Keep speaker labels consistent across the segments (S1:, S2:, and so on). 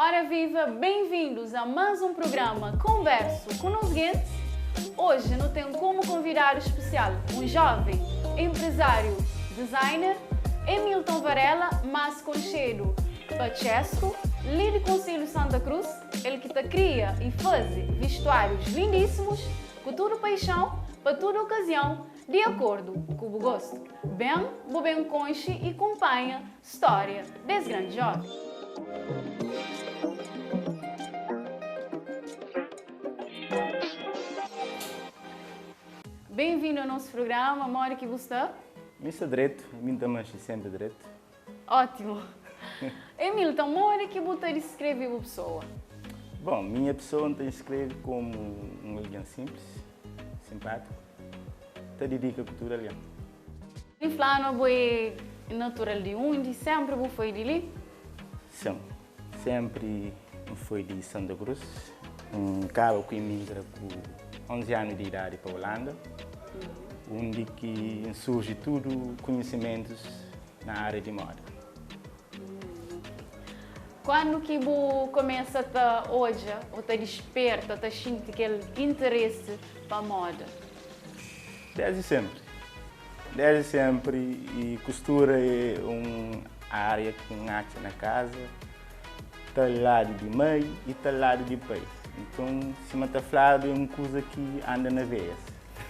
S1: Ora viva, bem-vindos a mais um programa Converso com os Guentes. Hoje não tenho como convidar especial um jovem empresário, designer, Emilton Varela, mas conhecido Pachesco, líder do Conselho Santa Cruz, ele que cria e faz vestuários lindíssimos, com toda paixão, para toda ocasião, de acordo com o gosto. Bem conche e acompanha a história desse grande jovem. Bem-vindo ao nosso programa, Mora que você está?
S2: Eu sou direito, eu também sou sempre direito.
S1: Ótimo. Emilton, Mora que você descreve a pessoa?
S2: Bom, minha pessoa não escreve como um alguém simples, simpático, te dedica à cultura ali.
S1: Em Flano, é natural de onde? Sempre você foi de ali?
S2: Sim, sempre foi de Santa Cruz. Um cara que emigra com 11 anos de idade para a Holanda, onde que surge tudo conhecimentos na área de moda.
S1: Quando que você começa a hoje, ou te desperta, te sente aquele interesse para a moda?
S2: Desde sempre. Desde sempre, e costura é uma área que nasce na casa, está lado de mãe e está lado de pai. Então, se me está falando, é uma coisa que anda na veia.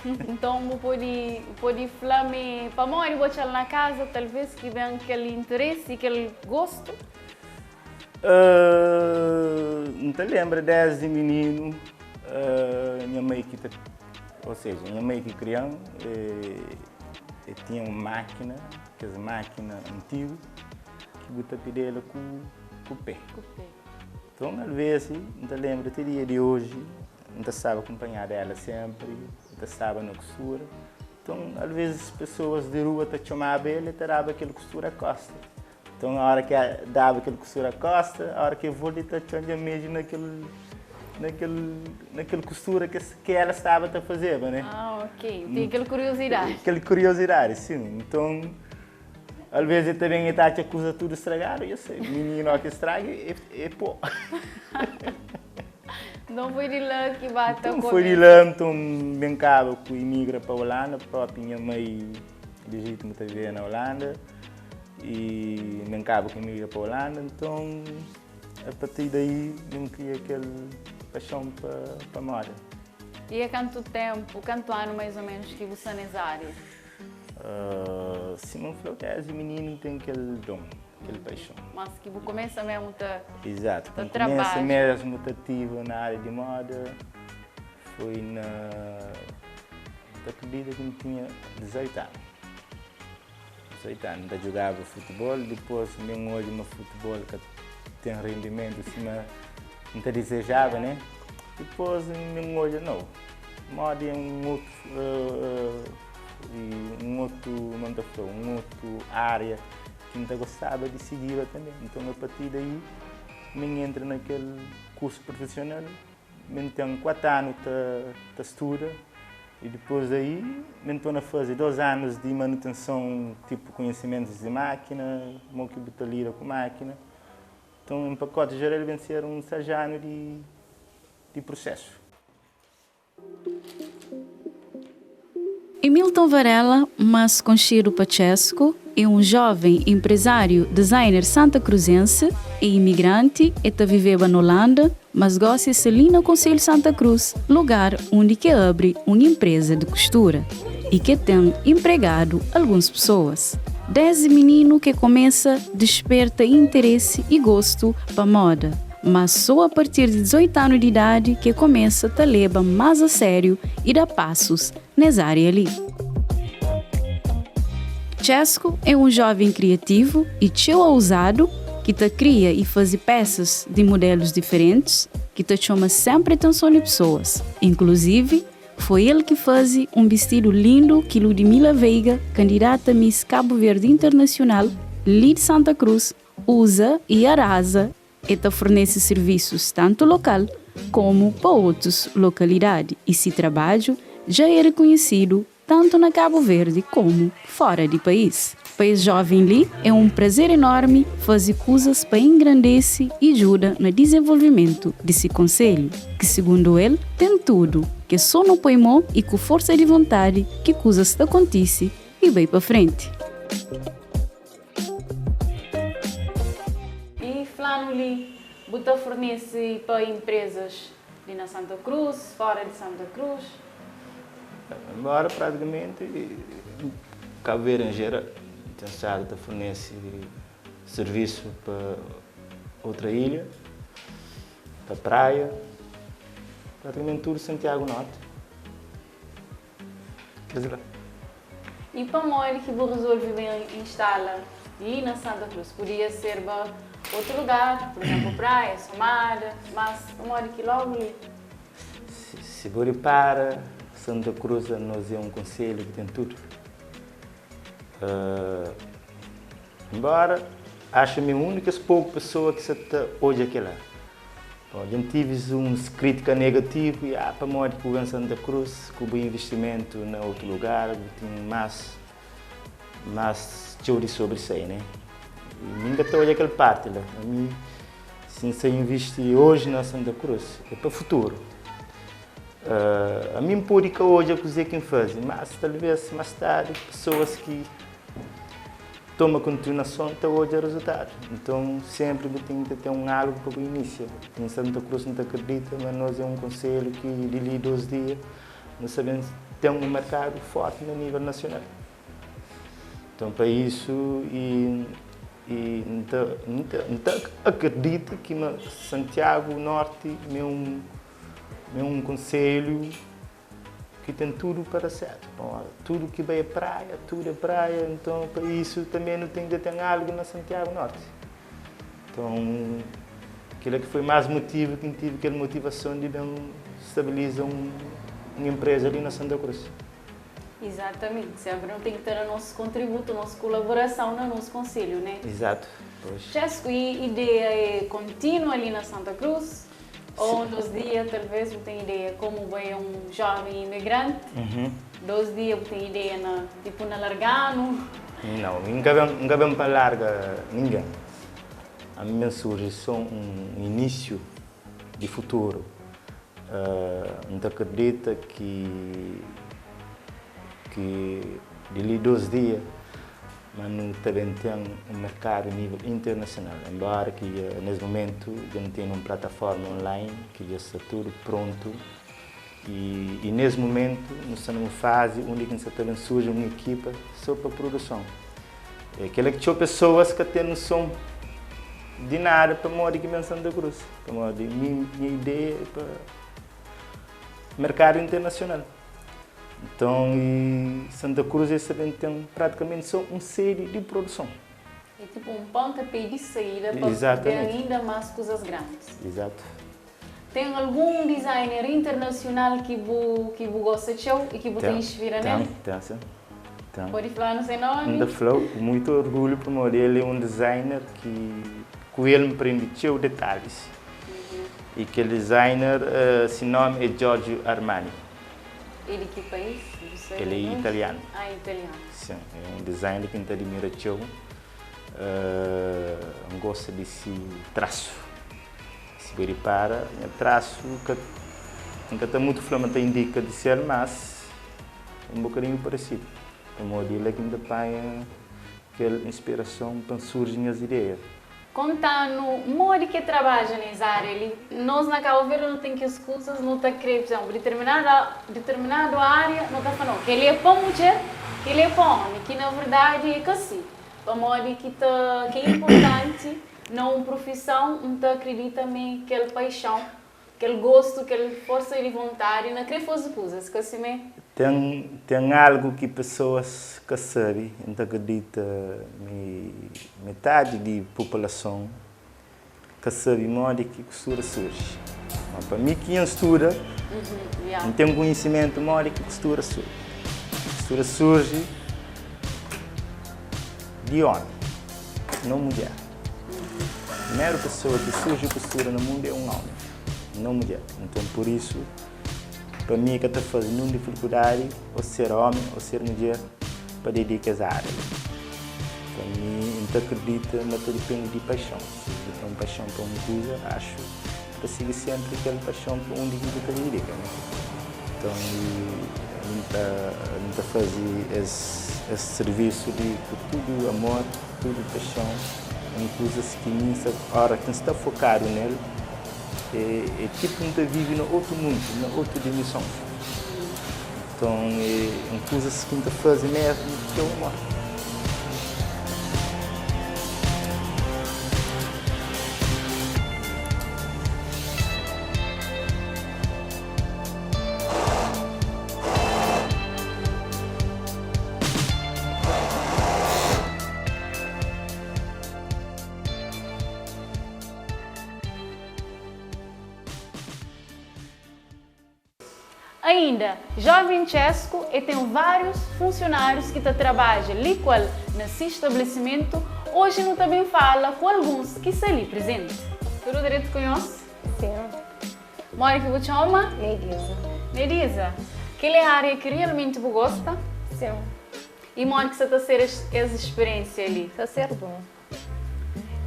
S1: Então, você pode falar para a mãe, você na casa, talvez que venha aquele interesse, aquele gosto?
S2: Não te lembro, desde menino, minha mãe que minha mãe que criou, tinha uma máquina, aquela máquina antiga, que bota pedela com o pé. Então, às vezes, não te lembro, até dia de hoje, não sabe acompanhar ela sempre, não sabe na costura. Então, às vezes, as pessoas de rua te chamavam ele e te davam aquela costura à costa. Então, a hora que dava aquela costura à costa, a hora que eu vou, ele te chama mesmo naquela costura que ela estava a fazer, né?
S1: Ah, ok. Tem aquela curiosidade.
S2: Aquela curiosidade, sim. Então, às vezes eu também está a coisa tudo estragada, eu sei, menino que estraga é pô.
S1: Não foi de lá que bate
S2: então, foi de lá, então, bem cabo que imigra para a Holanda, a própria minha mãe legítima também na Holanda, e bem cabo que imigra para a Holanda, então, a partir daí, eu criei aquela paixão para a moda.
S1: E há quanto tempo, quanto ano mais ou menos que você é nessa área?
S2: Se não for o menino tem aquele dom, aquela paixão.
S1: Mas que você começa mesmo a
S2: exato, quando
S1: trabalho.
S2: começa mesmo ativa na área de moda, foi acredito que eu tinha 18 anos. 18 anos, ainda jogava futebol, depois mesmo hoje no futebol que tem rendimento acima, não te desejava, né? Depois mesmo hoje não, moda é um outro área que não gostava de seguir também. Então, a partir daí, me entra naquele curso profissional, me tenho 4 anos de estudo e depois daí, me estou a fazer 2 anos de manutenção, tipo conhecimentos de máquina, como que eu lida com máquina. Então, em pacote geral, vem ser um estagiário de processo.
S1: Emilton Varela, mais conhecido Pachesco, é um jovem empresário, designer santacruzense e imigrante e está vivendo na Holanda, mas gosta de sair no Conselho Santa Cruz, lugar onde que abre uma empresa de costura e que tem empregado algumas pessoas. Desde menino que começa desperta interesse e gosto para moda, mas só a partir de 18 anos de idade que começa a levar mais a sério e dar passos nessa área ali. Chesco é um jovem criativo e tão ousado que te cria e faz peças de modelos diferentes que te chama sempre a atenção de pessoas. Inclusive, foi ele que fez um vestido lindo que Ludmila Veiga, candidata a Miss Cabo Verde Internacional, Lide Santa Cruz, usa e arrasa e te fornece serviços tanto local como para outras localidades. E esse trabalho já é reconhecido tanto na Cabo Verde como fora do país. Para esse jovem ali, é um prazer enorme fazer coisas para engrandecer e ajuda no desenvolvimento desse concelho, que segundo ele, tem tudo, que só no poimão e com força de vontade que coisas acontecem e vai para frente. E falando ali, você fornece para empresas de na Santa Cruz, fora de Santa Cruz?
S2: Embora praticamente Cabo Verde em geral tem fornece serviço para outra ilha, para praia, praticamente tudo Santiago Norte.
S1: E para onde que você resolve instalar e na Santa Cruz? Podia ser para outro lugar, por exemplo, praia, Somada, mas para onde que logo ali?
S2: Se você para, Santa Cruz nós é um concelho que tem tudo. Embora acho que a única poucas pessoas que se está hoje aqui lá. A gente tive uns críticas negativas e para morrer que o Santa Cruz, com o investimento em outro lugar, tem mais teoria sobre isso aí, né? E ninguém está hoje aquela parte lá. A mim, se você investir hoje na Santa Cruz, é para o futuro. A mim pode hoje é coisa quem faz, mas talvez mais tarde pessoas que tomam continuação até hoje é resultado. Então sempre tem que ter algo para o início. Em Santa Cruz não acredita, mas nós é um conselho que de 2 dias nós sabemos que tem um mercado forte no nível nacional. Então para isso não acredito que Santiago Norte é um concelho que tem tudo para certo. Bom, tudo que vai à praia, tudo é praia, então para isso também não tem que ter algo na Santiago Norte. Então, aquilo que foi mais motivo, que tive aquela motivação de estabilizar uma empresa ali na Santa Cruz.
S1: Exatamente, sempre não tem que ter o nosso contributo, a nossa colaboração no nosso concelho, né?
S2: Exato.
S1: Jéssica, e a ideia é contínua ali na Santa Cruz? Ou nos dias, talvez, você tem ideia como vai um jovem imigrante? 2 dias, você tem ideia na Largano?
S2: Não, nunca vamos para larga ninguém. A minha surge só um início de futuro. Não acredita que de 2 dias, mas não também tem um mercado a nível internacional. Embora que nesse momento já não tem uma plataforma online que já está tudo pronto e nesse momento nós estamos numa fase onde também surge uma equipa só para produção. É aquela que tinha pessoas que têm noção de nada para morar aqui em Santa Cruz. Para morar minha ideia é para mercado internacional. Então, Santa Cruz também tem praticamente só uma série de produção.
S1: É tipo um pontapé de saída para ter ainda mais coisas grandes.
S2: Exato.
S1: Tem algum designer internacional que você gosta de e que você inspira nele?
S2: Tem.
S1: Pode falar no seu nome?
S2: Ainda falou, com muito orgulho para nós. Ele é um designer que com ele me prende detalhes. E aquele designer, seu nome é Giorgio Armani.
S1: Ele que país?
S2: Ele é italiano.
S1: Ah, italiano.
S2: Sim, é um designer que me admira muito. Gosta desse traço. Se você repara, é traço que está muito flama, indica de ser, mas é um bocadinho parecido. O modelo é que ainda tem aquela inspiração para surgir as ideias.
S1: Contando modo que trabalha nessa área, nós na Cabo Verde não tem que as coisas, não está querendo, por exemplo, determinada área, não está falando que ele é para mulher, que ele é para homem, que na verdade é assim. Para modo que é importante, não profissão, não está acredita também aquela paixão, aquele gosto, aquela força de vontade, não querer fazer coisas, que assim mesmo.
S2: Tem algo que pessoas que sabem, não acredita, metade da população que sabe modo que costura surge. Mas para mim que estuda, não tem conhecimento modo que costura surge. Costura surge de homem, não mulher. A primeira pessoa que surge costura no mundo é um homem, não mulher. Então por isso Para mim, que está fazendo nenhuma dificuldade, ou ser homem ou ser mulher, para dedicar à área. Para mim, não acredito, mas depende de paixão. Se eu tenho paixão para uma coisa, acho que sigo sempre aquela paixão para onde eu dedico. Então, não está fazer esse serviço de tudo amor, tudo paixão, uma coisa que a hora que está focado nele, é tipo não vive no outro mundo, na outra dimensão. Então é uma coisa que não faz mesmo que é o amor.
S1: Ainda, jovem Chesco e tem vários funcionários que trabalham ali nesse estabelecimento. Hoje não também fala com alguns que estão ali presentes. Tudo direito conhece?
S3: Sim.
S1: Mora que você chama?
S3: Nedisa.
S1: Nedisa. Que é a área que realmente você gosta?
S3: Sim.
S1: E mora que você está a ter essa experiência ali?
S3: Está a ser bom.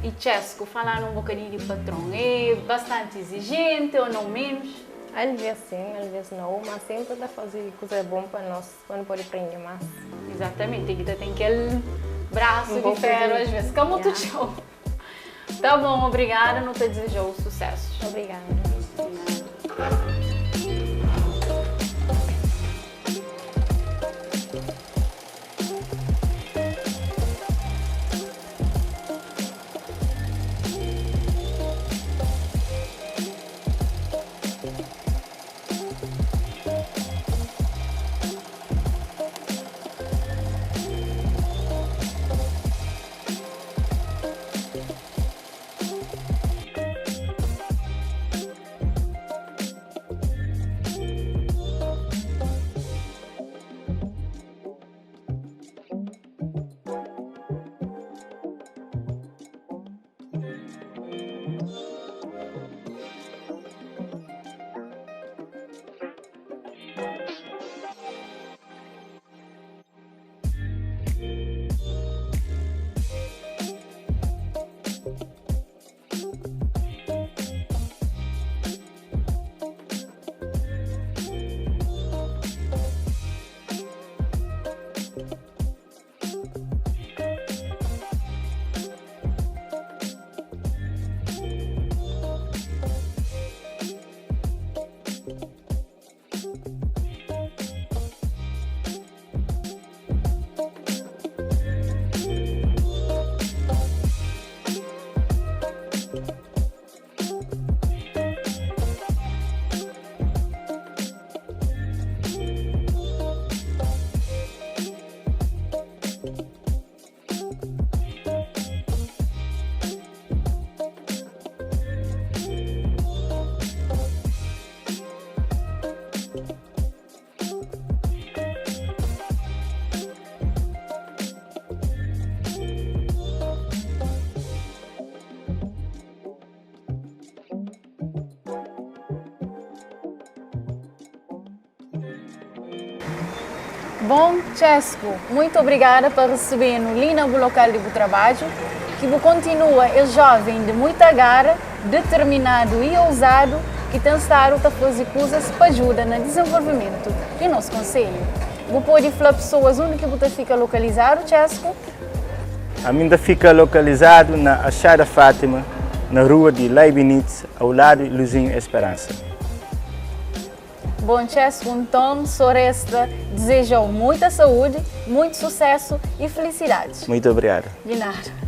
S1: E Chesco, falar um bocadinho de patrão, é bastante exigente ou não menos?
S3: Às vezes sim, às vezes não, mas sempre dá fazer coisa boa para nós, quando pode aprender mais.
S1: Exatamente, aqui tem aquele braço
S3: Um
S1: de ferro
S3: de...
S1: às vezes, como tu show. Tá bom, obrigada, não te desejo sucesso.
S3: Obrigada.
S1: Bom, Chesco, muito obrigada por receber no Lina o local de trabalho, que continua é jovem de muita garra, determinado e ousado, que tem estado a fazer coisas para ajudar no desenvolvimento do nosso concelho. Você pode falar pessoas onde que você fica localizado, Chesco?
S2: A minha fica localizado na Achada Fátima, na rua de Leibniz, ao lado de Luzinho Esperança.
S1: Bom, Chesco, então, só resta desejar muita saúde, muito sucesso e felicidade.
S2: Muito obrigado.
S1: De nada.